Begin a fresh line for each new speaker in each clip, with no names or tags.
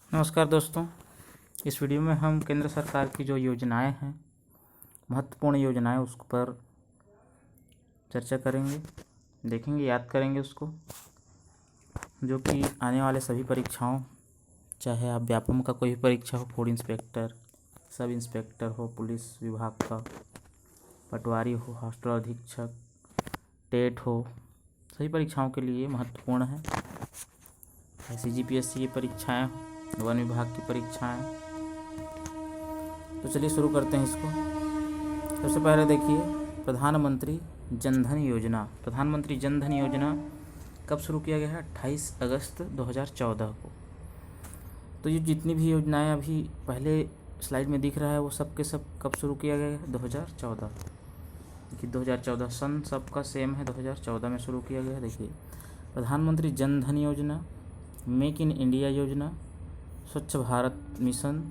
नमस्कार दोस्तों। इस वीडियो में हम केंद्र सरकार की जो योजनाएं हैं, महत्वपूर्ण योजनाएं, उस पर चर्चा करेंगे, देखेंगे, याद करेंगे उसको, जो कि आने वाले सभी परीक्षाओं, चाहे आप व्यापम का कोई भी परीक्षा हो, फूड इंस्पेक्टर, सब इंस्पेक्टर हो, पुलिस विभाग का, पटवारी हो, हॉस्टल अधीक्षक, टेट हो, सभी परीक्षाओं के लिए महत्वपूर्ण है। CGPSC की परीक्षाएँ, वन विभाग की परीक्षाएं। तो चलिए शुरू करते हैं इसको। सबसे पहले देखिए, प्रधानमंत्री जनधन योजना। प्रधानमंत्री जनधन योजना कब शुरू किया गया है? 28 अगस्त 2014 को। तो ये जितनी भी योजनाएं अभी पहले स्लाइड में दिख रहा है, वो सब के सब कब शुरू किया गया है? 2014। देखिए 2014 सन सबका सेम है, 2014 में शुरू किया गया है। देखिए, प्रधानमंत्री जनधन योजना, मेक इन इंडिया योजना, स्वच्छ भारत मिशन,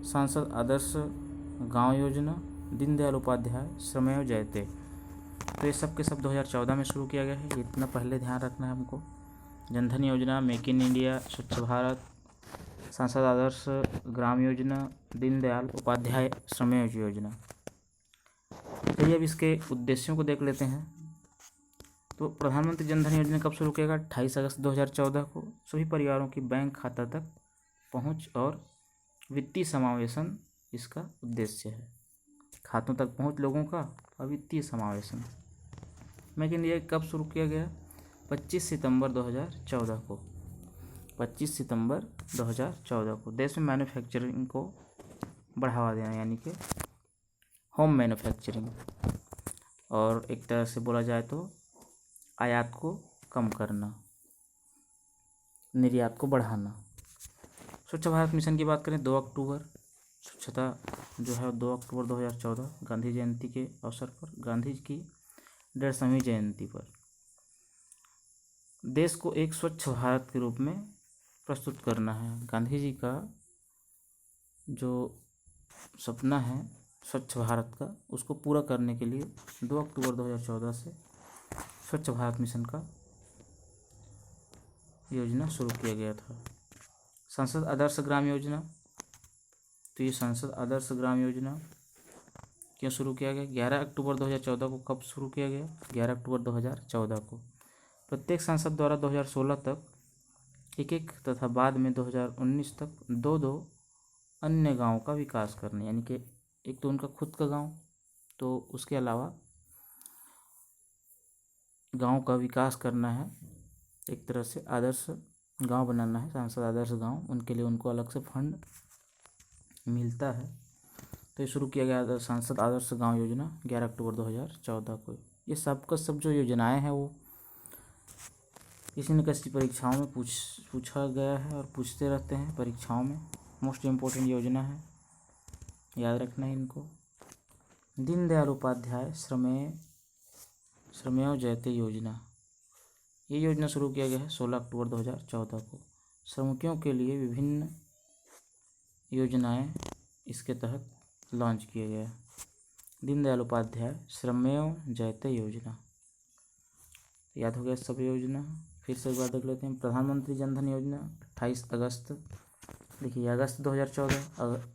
सांसद आदर्श गांव योजना, दीनदयाल उपाध्याय श्रमेव जयते। तो ये सब के सब 2014 में शुरू किया गया है। इतना पहले ध्यान रखना है हमको। जनधन योजना, मेक इन इंडिया, स्वच्छ भारत, सांसद आदर्श ग्राम योजना, दीनदयाल उपाध्याय श्रमेव योजना। चलिए अब इसके उद्देश्यों को देख लेते हैं। तो प्रधानमंत्री जनधन योजना कब शुरू किया गया? 28 अगस्त 2014 को। सभी परिवारों की बैंक खाता तक पहुंच और वित्तीय समावेशन इसका उद्देश्य है। खातों तक पहुंच लोगों का और वित्तीय समावेशन। मेक इन इंडिया कब शुरू किया गया? 25 सितंबर 2014 को। 25 सितंबर 2014 को। देश में मैन्युफैक्चरिंग को बढ़ावा देना, यानी कि होम मैन्युफैक्चरिंग, और एक तरह से बोला जाए तो आयात को कम करना, निर्यात को बढ़ाना। स्वच्छ भारत मिशन की बात करें, 2 अक्टूबर स्वच्छता जो है 2 अक्टूबर 2014 गांधी जयंती के अवसर पर, गांधी जी की 150वीं जयंती पर देश को एक स्वच्छ भारत के रूप में प्रस्तुत करना है। गांधी जी का जो सपना है स्वच्छ भारत का, उसको पूरा करने के लिए 2 अक्टूबर 2014 से स्वच्छ भारत मिशन का योजना शुरू किया गया था। संसद आदर्श ग्राम योजना। तो ये संसद आदर्श ग्राम योजना क्यों शुरू किया गया? 11 अक्टूबर 2014 को। कब शुरू किया गया? 11 अक्टूबर 2014 को। प्रत्येक सांसद द्वारा 2016 तक एक तथा बाद में 2019 तक 2 अन्य गांवों का विकास करना, यानी कि एक तो उनका खुद का गांव, तो उसके अलावा गांव का विकास करना है, एक तरह से आदर्श गांव बनाना है, सांसद आदर्श गांव। उनके लिए उनको अलग से फंड मिलता है। तो ये शुरू किया गया सांसद आदर्श गांव योजना 11 अक्टूबर 2014 को। ये सब का सब जो योजनाएं हैं वो किसी न किसी परीक्षाओं में पूछा गया है और पूछते रहते हैं परीक्षाओं में। मोस्ट इम्पोर्टेंट योजना है, याद रखना है इनको। दीनदयाल उपाध्याय श्रमेव जयते योजना। ये योजना शुरू किया गया है 16 अक्टूबर 2014 को। श्रमिकों के लिए विभिन्न योजनाएं इसके तहत लॉन्च किए गए। दीनदयाल उपाध्याय श्रमेव जयते योजना, याद हो गया सब योजना। फिर से एक बार देख लेते हैं। प्रधानमंत्री जनधन योजना 28 अगस्त। देखिए अगस्त 2014,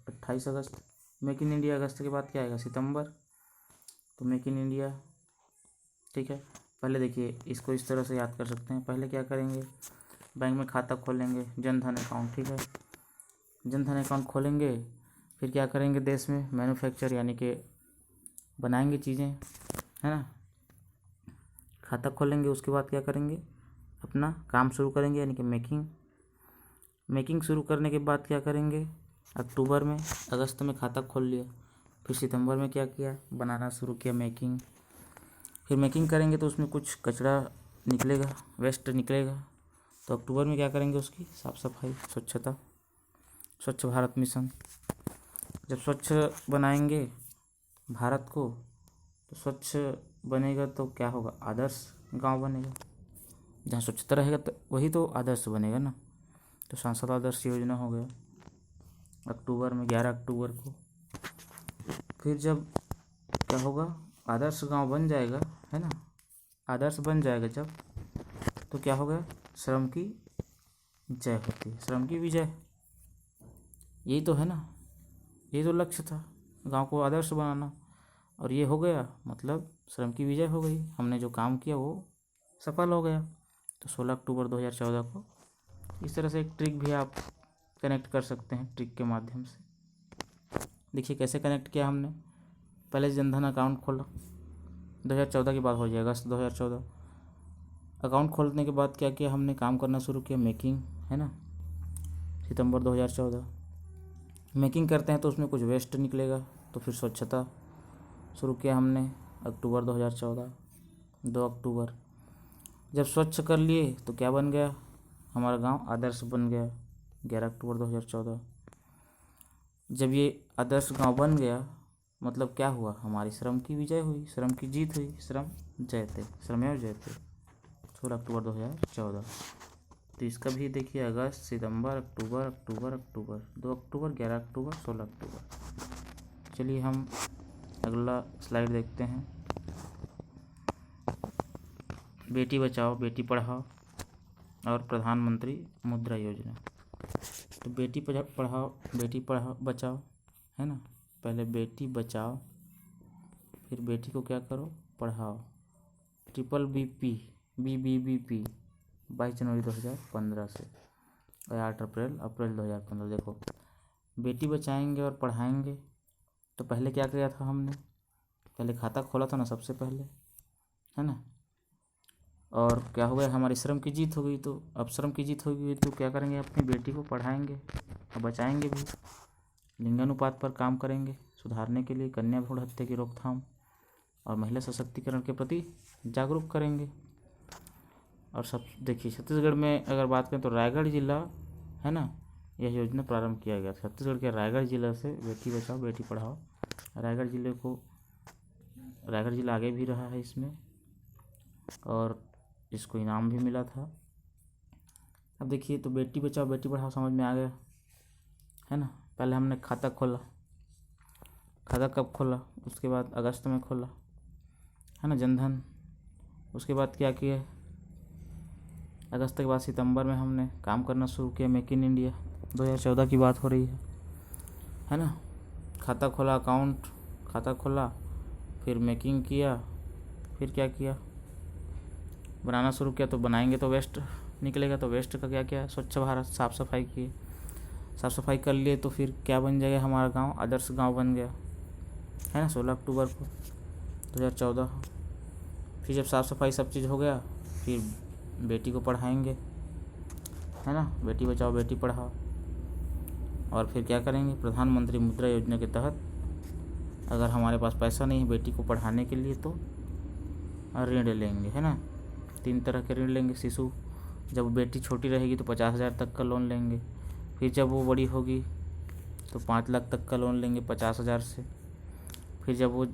28 अगस्त। मेक इन इंडिया अगस्त के बाद क्या आएगा? सितंबर। तो मेक इन इंडिया, ठीक है। पहले देखिए इसको इस तरह से याद कर सकते हैं। पहले क्या करेंगे? बैंक में खाता खोलेंगे, जनधन अकाउंट, ठीक है। जनधन अकाउंट खोलेंगे, फिर क्या करेंगे? देश में मैन्युफैक्चर, यानी कि बनाएंगे चीज़ें, है ना। खाता खोलेंगे, उसके बाद क्या करेंगे? अपना काम शुरू करेंगे, यानी कि मेकिंग शुरू करने के बाद क्या करेंगे? अक्टूबर में, अगस्त में खाता खोल लिया, फिर सितंबर में क्या किया? बनाना शुरू किया, मेकिंग। फिर मेकिंग करेंगे तो उसमें कुछ कचरा निकलेगा, वेस्ट निकलेगा, तो अक्टूबर में क्या करेंगे? उसकी साफ़ सफाई, स्वच्छता, स्वच्छ भारत मिशन। जब स्वच्छ बनाएंगे भारत को, तो स्वच्छ बनेगा तो क्या होगा? आदर्श गांव बनेगा। जहाँ स्वच्छता रहेगा तो वही तो आदर्श बनेगा ना। तो सांसद आदर्श योजना हो गया अक्टूबर में, 11 अक्टूबर को। फिर जब क्या होगा? आदर्श गांव बन जाएगा, है ना, आदर्श बन जाएगा जब, तो क्या होगा? श्रम की जय होती है, श्रम की विजय। यही तो है ना, यही तो लक्ष्य था, गांव को आदर्श बनाना। और ये हो गया, मतलब श्रम की विजय हो गई, हमने जो काम किया वो सफल हो गया। तो 16 अक्टूबर 2014 को इस तरह से एक ट्रिक भी आप कनेक्ट कर सकते हैं, ट्रिक के माध्यम से। देखिए कैसे कनेक्ट किया हमने। पहले जनधन अकाउंट खोला, 2014 की बात हो जाए, अगस्त 2014। अकाउंट खोलने के बाद क्या किया हमने, काम करना शुरू किया, मेकिंग, है ना। सितंबर 2014 मेकिंग करते हैं तो उसमें कुछ वेस्ट निकलेगा, तो फिर स्वच्छता शुरू किया हमने, अक्टूबर 2014, 2 अक्टूबर। जब स्वच्छ कर लिए तो क्या बन गया, हमारा गांव आदर्श बन गया, 11 अक्टूबर 2014। जब ये आदर्श गांव बन गया, मतलब क्या हुआ, हमारी श्रम की विजय हुई, श्रम की जीत हुई, श्रम जयते, श्रमेव जयते, 16 अक्टूबर 2014। तो इसका भी देखिए, अगस्त, सितंबर, अक्टूबर, अक्टूबर, अक्टूबर, 2 अक्टूबर, 11 अक्टूबर, 16 अक्टूबर। चलिए हम अगला स्लाइड देखते हैं। बेटी बचाओ बेटी पढ़ाओ और प्रधानमंत्री मुद्रा योजना। तो बेटी पढ़ाओ बेटी पढ़ाओ बचाओ, है ना। पहले बेटी बचाओ, फिर बेटी को क्या करो, पढ़ाओ। ट्रिपल बीपी BBBP 22 जनवरी 2015 से और 8 अप्रैल 2015। देखो, बेटी बचाएंगे और पढ़ाएंगे, तो पहले क्या किया था हमने, पहले खाता खोला था ना सबसे पहले, है ना। और क्या हो गया, हमारी श्रम की जीत हो गई। तो अब श्रम की जीत हो गई तो क्या करेंगे, अपनी बेटी को पढ़ाएंगे और बचाएंगे भी। लिंगानुपात पर काम करेंगे सुधारने के लिए, कन्या भ्रूण हत्या की रोकथाम और महिला सशक्तिकरण के प्रति जागरूक करेंगे। और सब देखिए, छत्तीसगढ़ में अगर बात करें तो रायगढ़ जिला, है ना, यह योजना प्रारंभ किया गया। छत्तीसगढ़ के रायगढ़ जिला से बेटी बचाओ बेटी पढ़ाओ। रायगढ़ जिला आगे भी रहा है इसमें, और इसको इनाम भी मिला था। अब देखिए, तो बेटी बचाओ बेटी पढ़ाओ समझ में आ गया, है ना। पहले हमने खाता खोला, खाता कब खोला, उसके बाद अगस्त में खोला, है ना, जनधन। उसके बाद क्या किया, अगस्त के बाद सितंबर में हमने काम करना शुरू किया, मेक इन इंडिया, 2014 की बात हो रही है ना। खाता खोला, अकाउंट खाता खोला, फिर मेकिंग किया, फिर क्या किया, बनाना शुरू किया। तो बनाएंगे तो वेस्ट निकलेगा, तो वेस्ट का क्या किया, स्वच्छ भारत, साफ़ सफाई किए, साफ़ सफाई कर लिए, तो फिर क्या बन जाएगा, हमारा गांव आदर्श गांव बन गया, है ना, 16 अक्टूबर को 2014। फिर जब साफ़ सफाई सब चीज़ हो गया, फिर बेटी को पढ़ाएंगे, है ना, बेटी बचाओ बेटी पढ़ाओ। और फिर क्या करेंगे, प्रधानमंत्री मुद्रा योजना के तहत अगर हमारे पास पैसा नहीं है बेटी को पढ़ाने के लिए तो ऋण लेंगे, है ना। 3 तरह के ऋण लेंगे। शिशु, जब बेटी छोटी रहेगी तो 50,000 तक का लोन लेंगे। फिर जब वो बड़ी होगी तो 5 लाख तक का लोन लेंगे 50,000 से। फिर जब वो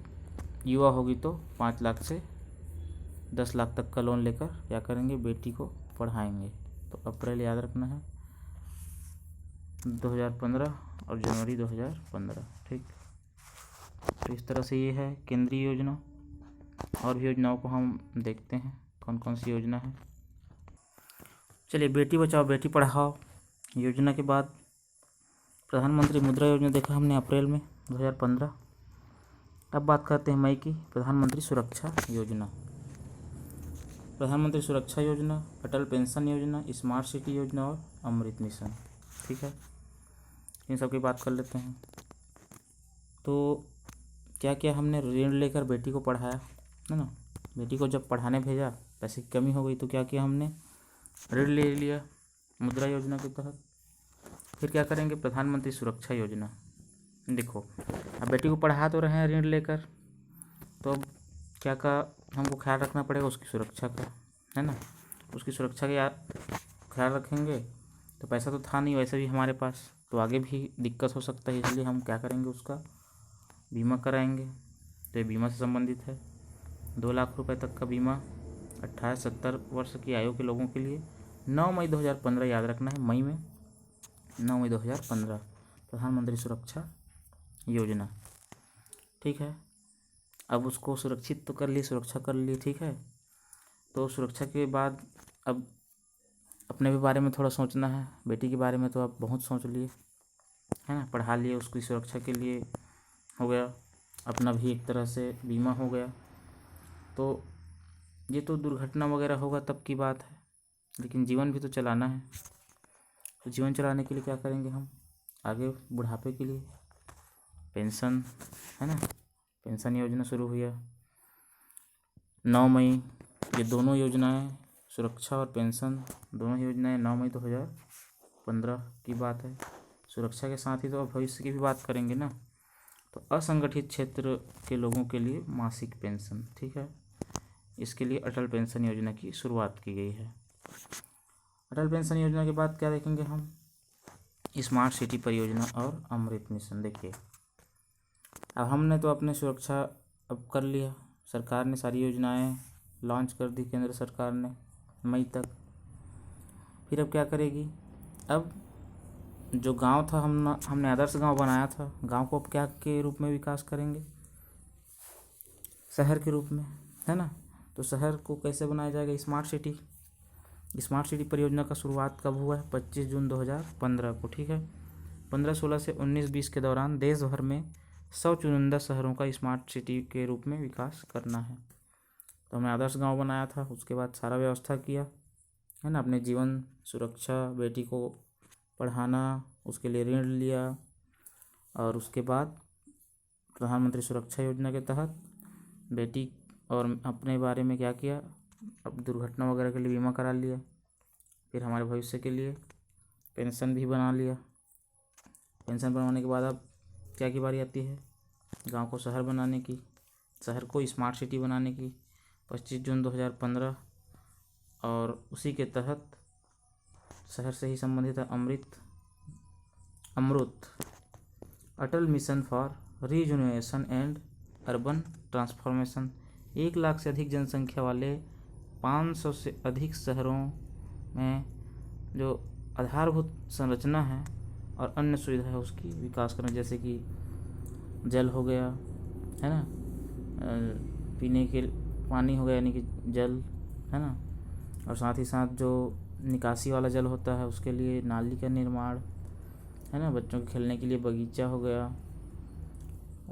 युवा होगी तो 5 लाख से 10 लाख तक का लोन लेकर क्या करेंगे, बेटी को पढ़ाएंगे। तो अप्रैल याद रखना है 2015 और जनवरी 2015, ठीक। तो इस तरह से ये है केंद्रीय योजना। और भी योजनाओं को हम देखते हैं कौन कौन सी योजना है। चलिए, बेटी बचाओ बेटी पढ़ाओ योजना के बाद प्रधानमंत्री मुद्रा योजना देखा हमने अप्रैल में 2015। अब बात करते हैं मई की, प्रधानमंत्री सुरक्षा योजना। प्रधानमंत्री सुरक्षा योजना, अटल पेंशन योजना, स्मार्ट सिटी योजना और अमृत मिशन, ठीक है। इन सब की बात कर लेते हैं। तो क्या किया हमने, ऋण लेकर बेटी को पढ़ाया, है ना। बेटी को जब पढ़ाने भेजा, पैसे की कमी हो गई तो क्या किया हमने, ऋण ले लिया मुद्रा योजना के तहत। फिर क्या करेंगे, प्रधानमंत्री सुरक्षा योजना। देखो, अब बेटी को पढ़ा तो रहे हैं ऋण लेकर, तो अब क्या का हमको ख्याल रखना पड़ेगा, उसकी सुरक्षा का, है ना। उसकी सुरक्षा का ख्याल रखेंगे तो पैसा तो था नहीं वैसे भी हमारे पास, तो आगे भी दिक्कत हो सकता है, इसलिए हम क्या करेंगे, उसका बीमा कराएंगे। तो ये बीमा से संबंधित है। 2 लाख रुपए तक का बीमा 18-70 वर्ष की आयु के लोगों के लिए। 9 मई 2015 याद रखना है, मई में 9 मई 2015 प्रधानमंत्री सुरक्षा योजना, ठीक है। अब उसको सुरक्षित तो कर लिए, सुरक्षा कर लिए, ठीक है। तो सुरक्षा के बाद अब अपने भी बारे में थोड़ा सोचना है, बेटी के बारे में तो आप बहुत सोच लिए, है ना, पढ़ा लिए, उसकी सुरक्षा के लिए हो गया, अपना भी एक तरह से बीमा हो गया। तो ये तो दुर्घटना वगैरह होगा तब की बात है, लेकिन जीवन भी तो चलाना है। तो जीवन चलाने के लिए क्या करेंगे हम, आगे बुढ़ापे के लिए पेंशन, है ना, पेंशन योजना शुरू हुई है 9 मई। ये दोनों योजनाएं, सुरक्षा और पेंशन, दोनों योजनाएं 9 मई 2015 की बात है। सुरक्षा के साथ ही तो अब भविष्य की भी बात करेंगे ना। तो असंगठित क्षेत्र के लोगों के लिए मासिक पेंशन, ठीक है, इसके लिए अटल पेंशन योजना की शुरुआत की गई है। अटल पेंशन योजना के बाद क्या देखेंगे हम, स्मार्ट सिटी परियोजना और अमृत मिशन। देखिए, अब हमने तो अपने सुरक्षा अब कर लिया, सरकार ने सारी योजनाएं लॉन्च कर दी, केंद्र सरकार ने मई तक। फिर अब क्या करेगी, अब जो गांव था, हमने आदर्श गांव बनाया था, गांव को अब क्या के रूप में विकास करेंगे, शहर के रूप में, है ना। तो शहर को कैसे बनाया जाएगा, स्मार्ट सिटी। स्मार्ट सिटी परियोजना का शुरुआत कब हुआ है, 25 जून 2015 को, ठीक है। 15-16 से 19-20 के दौरान देश भर में 100 चुनिंदा शहरों का स्मार्ट सिटी के रूप में विकास करना है। तो हमने आदर्श गांव बनाया था, उसके बाद सारा व्यवस्था किया, है ना, अपने जीवन सुरक्षा, बेटी को पढ़ाना, उसके लिए ऋण लिया, और उसके बाद प्रधानमंत्री सुरक्षा योजना के तहत बेटी और अपने बारे में क्या किया, अब दुर्घटना वगैरह के लिए बीमा करा लिया। फिर हमारे भविष्य के लिए पेंशन भी बना लिया। पेंशन बनवाने के बाद अब क्या की बारी आती है, गांव को शहर बनाने की, शहर को स्मार्ट सिटी बनाने की, 25 जून 2015। और उसी के तहत शहर से ही संबंधित है AMRUT Atal mission for rejuvenation and urban transformation. 1 lakh से अधिक जनसंख्या वाले 500 से अधिक शहरों में जो आधारभूत संरचना है और अन्य सुविधा है उसकी विकास करना, जैसे कि जल हो गया, है ना, पीने के पानी हो गया, यानी कि जल, है ना, और साथ ही साथ जो निकासी वाला जल होता है उसके लिए नाली का निर्माण, है ना, बच्चों के खेलने के लिए बगीचा हो गया,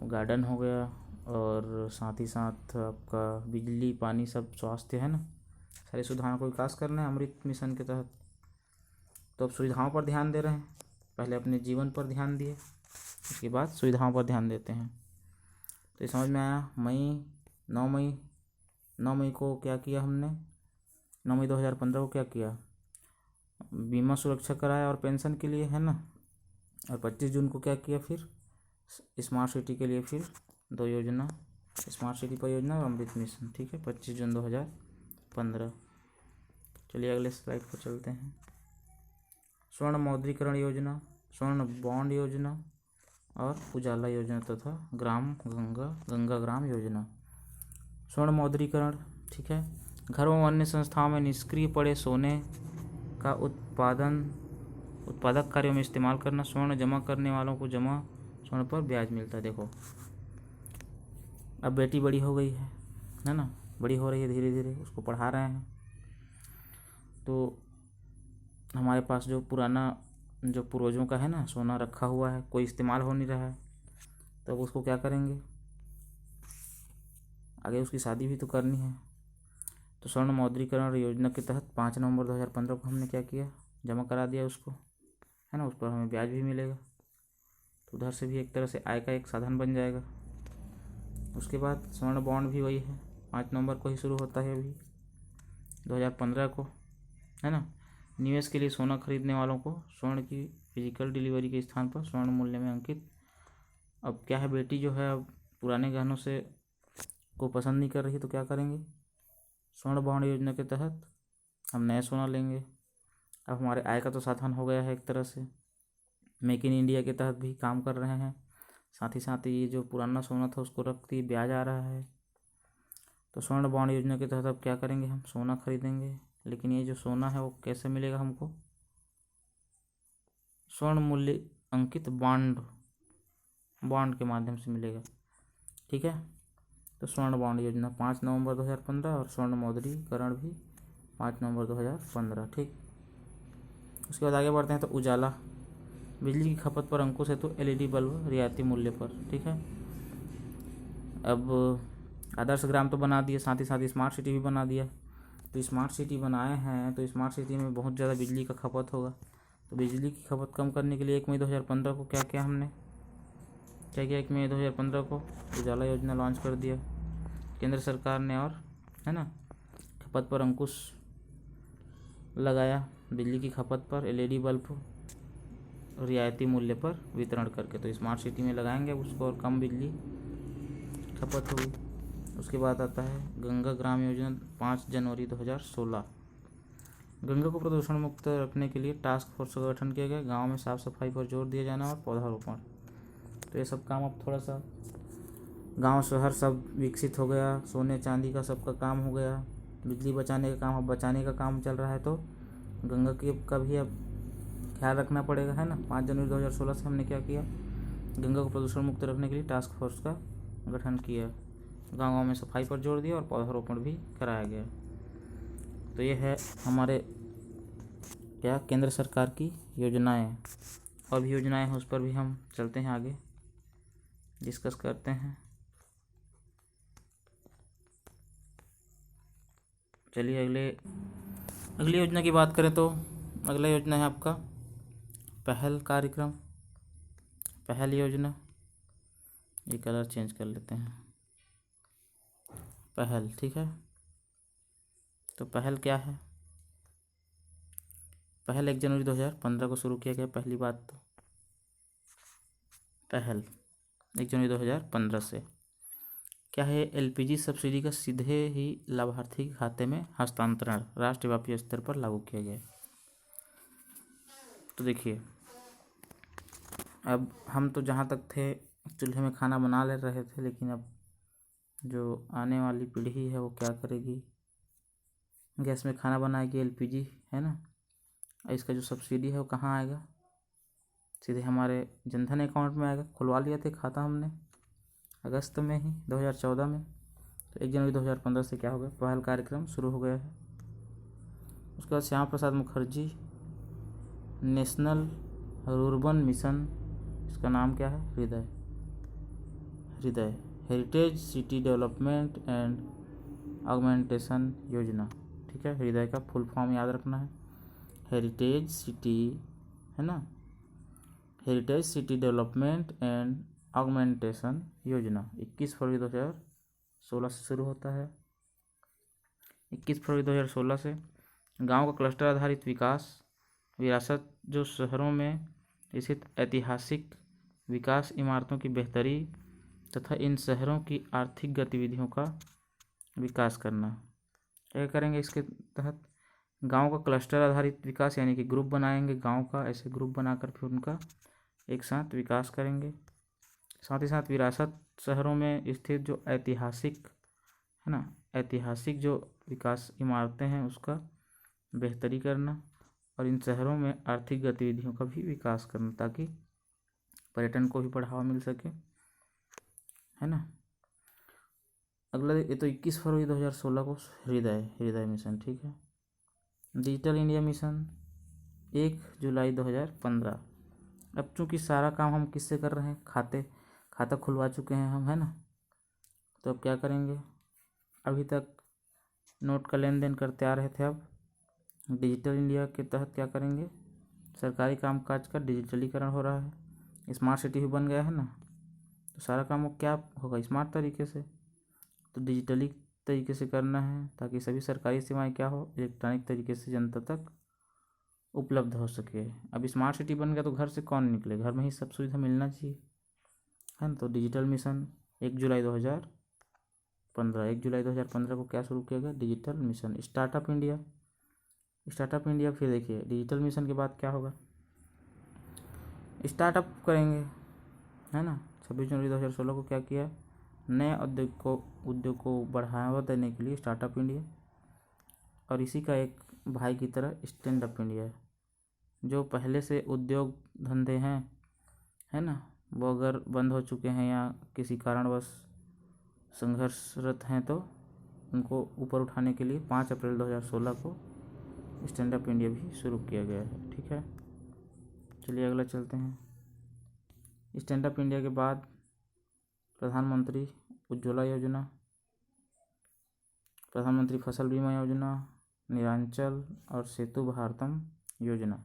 गार्डन हो गया, और साथ ही साथ आपका बिजली, पानी, सब स्वास्थ्य, है ना, सारी सुविधाओं को विकास करना है अमृत मिशन के तहत। तो अब सुविधाओं पर ध्यान दे रहे हैं, पहले अपने जीवन पर ध्यान दिए, उसके बाद सुविधाओं पर ध्यान देते हैं। तो ये समझ में आया। 9 मई को क्या किया हमने, 9 मई 2015 को क्या किया, बीमा सुरक्षा कराया और पेंशन के लिए, है ना। और 25 जून को क्या किया, फिर स्मार्ट सिटी के लिए फिर 2 योजना, स्मार्ट सिटी परियोजना और अमृत मिशन, ठीक है, 25 जून 2015। चलिए अगले स्लाइड पर चलते हैं। स्वर्ण मौद्रीकरण योजना, स्वर्ण बॉन्ड योजना और उजाला योजना तथा गंगा ग्राम योजना। स्वर्ण मौद्रीकरण, ठीक है, घरों व अन्य संस्थाओं में निष्क्रिय पड़े सोने का उत्पादक कार्यों में इस्तेमाल करना। स्वर्ण जमा करने वालों को जमा स्वर्ण पर ब्याज मिलता है। देखो, अब बेटी बड़ी हो गई है ना, बड़ी हो रही है धीरे धीरे, उसको पढ़ा रहे हैं, तो हमारे पास जो पुराना, जो पूर्वजों का है ना सोना रखा हुआ है, कोई इस्तेमाल हो नहीं रहा है, तो उसको क्या करेंगे, आगे उसकी शादी भी तो करनी है। तो स्वर्ण मौद्रीकरण योजना के तहत 5 नवंबर 2015 को हमने क्या किया, जमा करा दिया उसको, है ना, उस पर हमें ब्याज भी मिलेगा, तो उधर से भी एक तरह से आय का एक साधन बन जाएगा। उसके बाद स्वर्ण बॉन्ड भी वही है, 5 नवंबर को ही शुरू होता है अभी 2015 को, है ना। निवेश के लिए सोना खरीदने वालों को स्वर्ण की फिजिकल डिलीवरी के स्थान पर स्वर्ण मूल्य में अंकित। अब क्या है, बेटी जो है अब पुराने गहनों से को पसंद नहीं कर रही, तो क्या करेंगे, स्वर्ण बॉन्ड योजना के तहत हम नया सोना लेंगे। अब हमारे आय का तो साधन हो गया है एक तरह से, मेक इन इंडिया के तहत भी काम कर रहे हैं, साथ ही साथ ये जो पुराना सोना था उसको रखती ब्याज आ रहा है। तो स्वर्ण बॉन्ड योजना के तहत अब क्या करेंगे, हम सोना खरीदेंगे, लेकिन ये जो सोना है वो कैसे मिलेगा हमको, स्वर्ण मूल्य अंकित बॉन्ड के माध्यम से मिलेगा, ठीक है। तो स्वर्ण बॉन्ड योजना 5 नवंबर 2015 और स्वर्ण मौद्रीकरण भी 5 नवंबर 2015, ठीक। उसके बाद आगे बढ़ते हैं तो बिजली की खपत पर अंकुश है तो एलईडी बल्ब रियायती मूल्य पर, ठीक है। अब आदर्श ग्राम तो बना दिया, साथ ही साथ स्मार्ट सिटी भी बना दिया। तो स्मार्ट सिटी बनाए हैं तो स्मार्ट सिटी में बहुत ज़्यादा बिजली का खपत होगा। तो बिजली की खपत कम करने के लिए 1 मई 2015 को क्या किया हमने, क्या किया 1 मई 2015 को उजाला योजना लॉन्च कर दिया केंद्र सरकार ने, और है ना, खपत पर अंकुश लगाया, बिजली की खपत पर एलईडी बल्ब रियायती मूल्य पर वितरण करके। तो स्मार्ट सिटी में लगाएंगे उसको और कम बिजली खपत होगी। उसके बाद आता है गंगा ग्राम योजना 5 जनवरी 2016। गंगा को प्रदूषण मुक्त रखने के लिए टास्क फोर्स का गठन किया गया। गांव में साफ सफाई पर जोर दिया जाना और पौधारोपण। तो ये सब काम अब थोड़ा सा गांव शहर सब विकसित हो गया, सोने चांदी का सबका काम हो गया, बिजली बचाने का काम, अब बचाने का काम चल रहा है। तो गंगा की का भी अब ख्याल रखना पड़ेगा, है ना। 5 जनवरी 2016 से हमने क्या किया, गंगा को प्रदूषण मुक्त रखने के लिए टास्क फोर्स का गठन किया, गाँव गाँव में सफाई पर जोर दिया और पौधारोपण भी कराया गया। तो ये है हमारे क्या केंद्र सरकार की योजनाएं। और भी योजनाएं हैं, उस पर भी हम चलते हैं आगे, डिस्कस करते हैं। चलिए अगली योजना की बात करें तो अगला योजना है आपका पहल कार्यक्रम, पहल योजना। ये कलर चेंज कर लेते हैं, पहल, ठीक है। तो पहल क्या है, पहल 1 जनवरी 2015 को शुरू किया गया। पहली बात तो पहल 1 जनवरी 2015 से क्या है, एलपीजी सब्सिडी का सीधे ही लाभार्थी के खाते में हस्तांतरण राष्ट्रव्यापी स्तर पर लागू किया गया। तो देखिए, अब हम तो जहाँ तक थे चूल्हे में खाना बना ले रहे थे, लेकिन अब जो आने वाली पीढ़ी है वो क्या करेगी, गैस में खाना बनाएगी, एलपीजी, है ना। इसका जो सब्सिडी है वो कहाँ आएगा, सीधे हमारे जनधन अकाउंट में आएगा। खुलवा लिया थे खाता हमने अगस्त में ही 2014 में। तो 1 जनवरी 2015 से क्या हो गया, पहल कार्यक्रम शुरू हो गया है। उसके बाद Shyama Prasad Mukherjee national rurban mission, इसका नाम क्या है, हृदय heritage city development and augmentation योजना, ठीक है। हृदय का फुल फॉर्म याद रखना है, हेरिटेज सिटी, है ना, heritage city development and augmentation योजना 21 फरवरी 2016 से शुरू होता है। 21 फरवरी 2016 से गांव का क्लस्टर आधारित विकास विरासत, जो शहरों में स्थित ऐतिहासिक विकास इमारतों की बेहतरी तथा इन शहरों की आर्थिक गतिविधियों का विकास करना। क्या करेंगे इसके तहत, गांव का क्लस्टर आधारित विकास, यानी कि ग्रुप बनाएंगे गांव का, ऐसे ग्रुप बनाकर फिर उनका एक साथ विकास करेंगे। साथ ही साथ विरासत शहरों में स्थित जो ऐतिहासिक, है ना, ऐतिहासिक जो विकास इमारतें हैं उसका बेहतरी करना, और इन शहरों में आर्थिक गतिविधियों का भी विकास करना ताकि पर्यटन को भी बढ़ावा मिल सके, है ना। अगला ये तो 21 फरवरी 2016 को हृदय मिशन, ठीक है। डिजिटल इंडिया मिशन 1 जुलाई 2015। अब चूँकि सारा काम हम किससे कर रहे हैं, खाता खुलवा चुके हैं हम, है ना। तो अब क्या करेंगे, अभी तक नोट का लेन देन करते आ रहे थे, अब डिजिटल इंडिया के तहत क्या करेंगे, सरकारी कामकाज का डिजिटलीकरण हो रहा है, स्मार्ट सिटी भी बन गया है ना। तो सारा काम वो क्या होगा, स्मार्ट तरीके से, तो डिजिटली तरीके से करना है ताकि सभी सरकारी सेवाएं क्या हो, इलेक्ट्रॉनिक तरीके से जनता तक उपलब्ध हो सके। अब स्मार्ट सिटी बन गया तो घर से कौन निकले, घर में ही सब सुविधा मिलना चाहिए, है ना। तो डिजिटल मिशन 1 जुलाई 2015 को क्या शुरू किया गया, डिजिटल मिशन। स्टार्टअप इंडिया, फिर देखिए डिजिटल मिशन के बाद क्या होगा, स्टार्टअप करेंगे, है ना। 26 जनवरी 2016 को क्या किया, नए उद्योग को बढ़ावा देने के लिए स्टार्टअप इंडिया, और इसी का एक भाई की तरह स्टैंड अप इंडिया है। जो पहले से उद्योग धंधे हैं, है ना, वो अगर बंद हो चुके हैं या किसी कारणवश संघर्षरत हैं तो उनको ऊपर उठाने के लिए 5 अप्रैल 2016 को स्टैंड अप इंडिया भी शुरू किया गया है, ठीक है। चलिए अगला चलते हैं। स्टैंड अप इंडिया के बाद प्रधानमंत्री उज्ज्वला योजना, प्रधानमंत्री फसल बीमा योजना, निरांचल और सेतु भारतम योजना।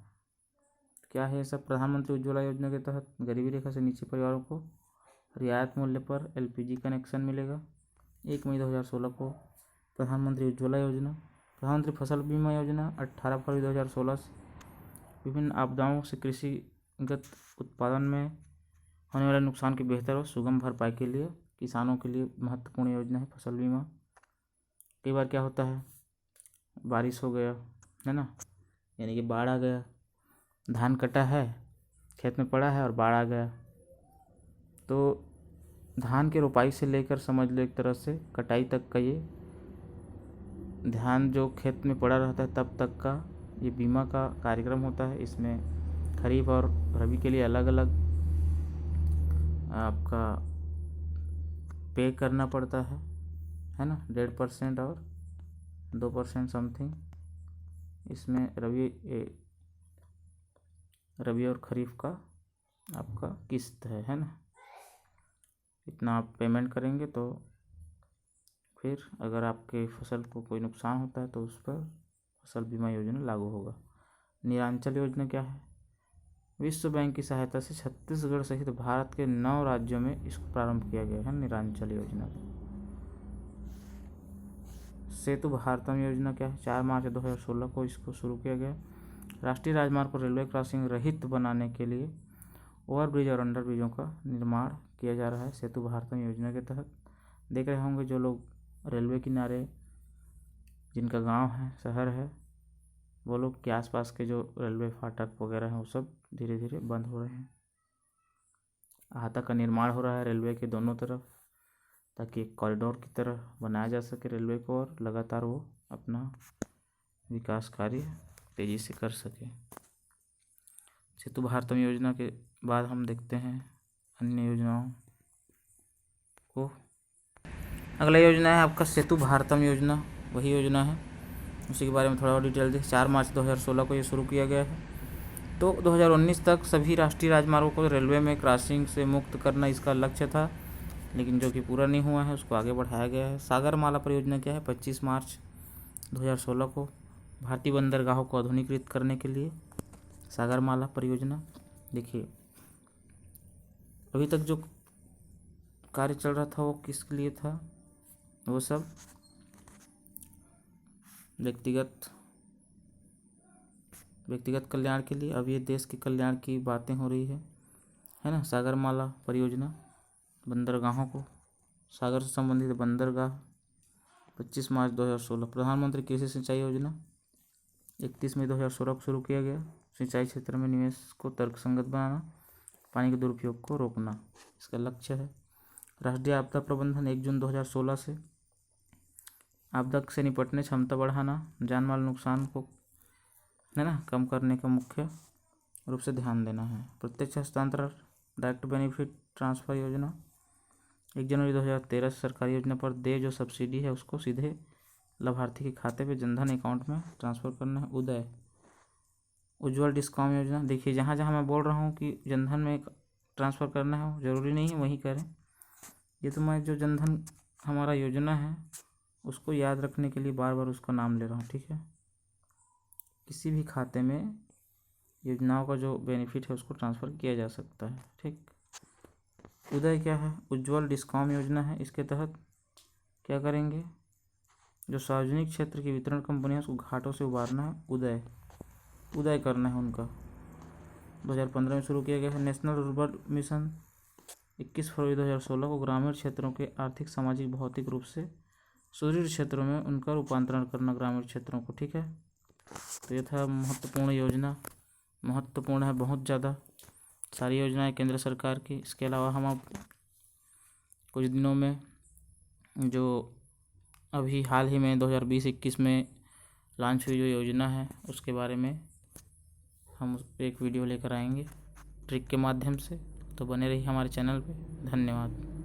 क्या है ये सब? प्रधानमंत्री उज्ज्वला योजना के तहत गरीबी रेखा से नीचे परिवारों को रियायत मूल्य पर एलपीजी कनेक्शन मिलेगा। 1 मई 2016 को प्रधानमंत्री उज्ज्वला योजना। प्रधानमंत्री फसल बीमा योजना 18 फरवरी 2016 से विभिन्न आपदाओं से कृषिगत उत्पादन में होने वाले नुकसान की बेहतर और सुगम भरपाई के लिए किसानों के लिए महत्वपूर्ण योजना है फसल बीमा। कई बार क्या होता है, बारिश हो गया है ना, यानी कि बाढ़ आ गया, धान कटा है, खेत में पड़ा है और बाढ़ आ गया, तो धान के रोपाई से लेकर समझ लो एक तरह से कटाई तक का ये धान जो खेत में पड़ा रहता है तब तक का ये बीमा का कार्यक्रम होता है। इसमें खरीफ और रबी के लिए अलग अलग आपका पे करना पड़ता है ना, 1.5% और 2% समथिंग। इसमें रबी और खरीफ का आपका किस्त है ना, इतना आप पेमेंट करेंगे तो फिर अगर आपके फसल को कोई नुकसान होता है तो उस पर फसल बीमा योजना लागू होगा। निरांचल योजना क्या है? विश्व बैंक की सहायता से छत्तीसगढ़ सहित भारत के 9 राज्यों में इसको प्रारंभ किया गया है, निरांचल योजना। सेतु भारतम योजना क्या है? 4 मार्च 2016 को इसको शुरू किया गया। राष्ट्रीय राजमार्ग को रेलवे क्रॉसिंग रहित बनाने के लिए ओवरब्रिज और अंडरब्रिजों का निर्माण किया जा रहा है सेतु भारतम योजना के तहत। देख रहे होंगे जो लोग रेलवे किनारे जिनका गांव है, शहर है, वो लोग के आसपास के जो रेलवे फाटक वगैरह हैं वो सब धीरे धीरे बंद हो रहे हैं। अहाता का निर्माण हो रहा है रेलवे के दोनों तरफ, ताकि एक कॉरिडोर की तरह बनाया जा सके रेलवे को और लगातार वो अपना विकास कार्य तेज़ी से कर सके। सेतु भारतम योजना के बाद हम देखते हैं अन्य योजनाओं को। अगला योजना है आपका सेतु भारतम योजना, वही योजना है, उसी के बारे में थोड़ा और डिटेल दें। 4 मार्च 2016 को ये शुरू किया गया है। तो 2019 तक सभी राष्ट्रीय राजमार्गों को रेलवे में क्रॉसिंग से मुक्त करना इसका लक्ष्य था, लेकिन जो कि पूरा नहीं हुआ है उसको आगे बढ़ाया गया है। सागरमाला परियोजना क्या है? 25 मार्च 2016 को भारतीय बंदरगाहों को आधुनिकीकृत करने के लिए सागरमाला परियोजना। देखिए अभी तक जो कार्य चल रहा था वो किसके लिए था? वो सब व्यक्तिगत कल्याण के लिए। अब ये देश के कल्याण की बातें हो रही है ना। सागरमाला परियोजना बंदरगाहों को, सागर से संबंधित बंदरगाह, 25 मार्च 2016। प्रधानमंत्री कृषि सिंचाई योजना 31 मई 2016 को शुरू किया गया। सिंचाई क्षेत्र में निवेश को तर्कसंगत बनाना, पानी के दुरुपयोग को रोकना इसका लक्ष्य है। राष्ट्रीय आपदा प्रबंधन 1 जून 2016 से आपदा से निपटने क्षमता बढ़ाना, जान माल नुकसान को है ना कम करने का मुख्य रूप से ध्यान देना है। प्रत्यक्ष हस्तांतरण डायरेक्ट बेनिफिट ट्रांसफ़र योजना 1 जनवरी 2013 से सरकारी योजना पर देय जो सब्सिडी है उसको सीधे लाभार्थी के खाते पे जनधन अकाउंट में ट्रांसफ़र करना है। उदय उज्ज्वल डिस्कॉम योजना, देखिए जहाँ जहाँ मैं बोल रहा हूँ कि जनधन में ट्रांसफ़र करना है ज़रूरी नहीं है वहीं करें। ये तो मैं जो जनधन हमारा योजना है उसको याद रखने के लिए बार बार उसका नाम ले रहा हूँ, ठीक है। किसी भी खाते में योजनाओं का जो बेनिफिट है उसको ट्रांसफ़र किया जा सकता है, ठीक। उदय क्या है? उज्ज्वल डिस्कॉम योजना है। इसके तहत क्या करेंगे? जो सार्वजनिक क्षेत्र की वितरण कंपनी है उसको घाटों से उबारना है, उदय करना है उनका। 2015 में शुरू किया गया है। नेशनल रूरल मिशन 21 फरवरी 2016 को ग्रामीण क्षेत्रों के आर्थिक, सामाजिक, भौतिक रूप से सुदृढ़ क्षेत्रों में उनका रूपांतरण करना ग्रामीण क्षेत्रों को, ठीक है। तो ये था महत्वपूर्ण योजना, महत्वपूर्ण है बहुत ज़्यादा। सारी योजनाएं केंद्र सरकार की। इसके अलावा हम अब कुछ दिनों में जो अभी हाल ही में 2020-21 में लॉन्च हुई जो योजना है उसके बारे में हम एक वीडियो लेकर आएंगे ट्रिक के माध्यम से। तो बने रहिए हमारे चैनल पे। धन्यवाद।